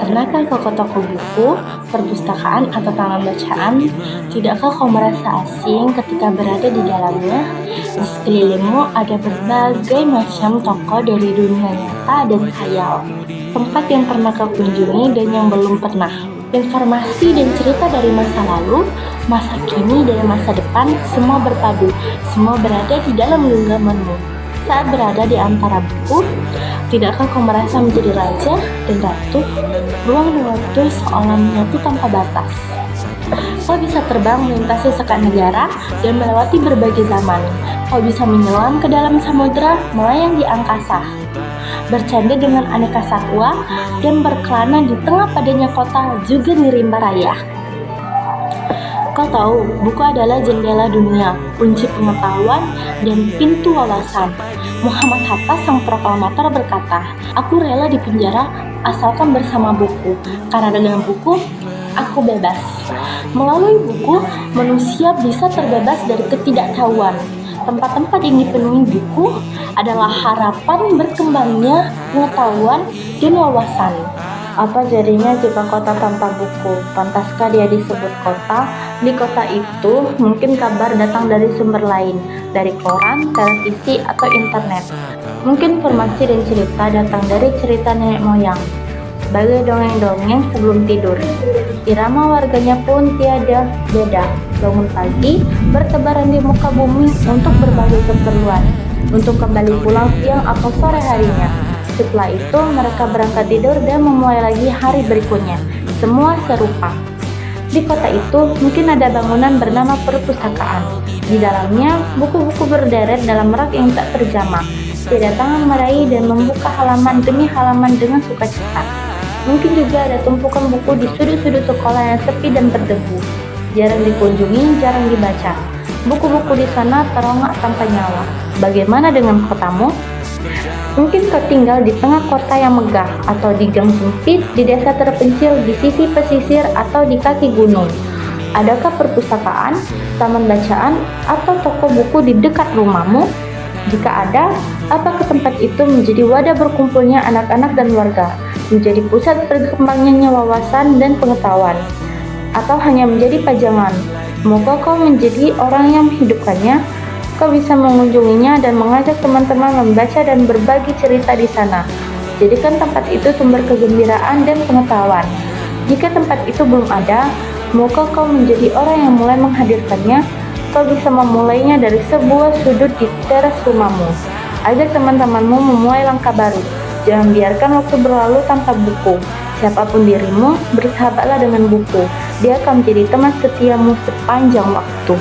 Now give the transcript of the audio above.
Pernahkah kau ke toko buku, perpustakaan, atau taman bacaan? Tidakkah kau merasa asing ketika berada di dalamnya? Di sekelilingmu ada berbagai macam toko dari dunia nyata dan khayal. Tempat yang pernah kau kunjungi dan yang belum pernah. Informasi dan cerita dari masa lalu, masa kini, dan masa depan, semua berpadu, semua berada di dalam genggamanmu. Saat berada di antara buku, tidakkah kau merasa menjadi raja dan ratu? Ruang dan waktu seolah menyatu tanpa batas. Kau bisa terbang melintasi sekat negara dan melewati berbagai zaman. Kau bisa menyelam ke dalam samudera, melayang di angkasa, bercanda dengan aneka satwa, dan berkelana di tengah padanya kota juga di rimba raya. Kau tahu, buku adalah jendela dunia, kunci pengetahuan, dan pintu wawasan. Muhammad Hatta, sang proklamator, berkata, "Aku rela di penjara asalkan bersama buku, karena dengan buku, aku bebas." Melalui buku, manusia bisa terbebas dari ketidaktahuan. Tempat-tempat yang dipenuhi buku adalah harapan berkembangnya pengetahuan dan wawasan. Apa jadinya jika kota tanpa buku? Pantaskah dia disebut kota? Di kota itu, mungkin kabar datang dari sumber lain, dari koran, televisi, atau internet. Mungkin informasi dan cerita datang dari cerita nenek moyang, sebagai dongeng-dongeng sebelum tidur. Irama warganya pun tiada beda. Bangun pagi, bertebaran di muka bumi untuk berbagai keperluan, untuk kembali pulang siang atau sore harinya. Setelah itu, mereka berangkat tidur dan memulai lagi hari berikutnya. Semua serupa. Di kota itu, mungkin ada bangunan bernama perpustakaan. Di dalamnya, buku-buku berderet dalam rak yang tak terjamah. Tiada tangan meraih dan membuka halaman demi halaman dengan sukacita. Mungkin juga ada tumpukan buku di sudut-sudut sekolah yang sepi dan berdebu. Jarang dikunjungi, jarang dibaca. Buku-buku di sana terongak tanpa nyawa. Bagaimana dengan kotamu? Mungkin kau tinggal di tengah kota yang megah, atau di gang sempit, di desa terpencil, di sisi pesisir, atau di kaki gunung. Adakah perpustakaan, taman bacaan, atau toko buku di dekat rumahmu? Jika ada, apakah tempat itu menjadi wadah berkumpulnya anak-anak dan warga, menjadi pusat berkembangnya wawasan dan pengetahuan, atau hanya menjadi pajangan? Semoga kau menjadi orang yang menghidupkannya. Kau bisa mengunjunginya dan mengajak teman-teman membaca dan berbagi cerita di sana. Jadikan tempat itu sumber kegembiraan dan pengetahuan. Jika tempat itu belum ada, semoga kau menjadi orang yang mulai menghadirkannya. Kau bisa memulainya dari sebuah sudut di teras rumahmu. Ajak teman-temanmu memulai langkah baru. Jangan biarkan waktu berlalu tanpa buku. Siapapun dirimu, bersahabatlah dengan buku. Dia akan menjadi teman setiamu sepanjang waktu.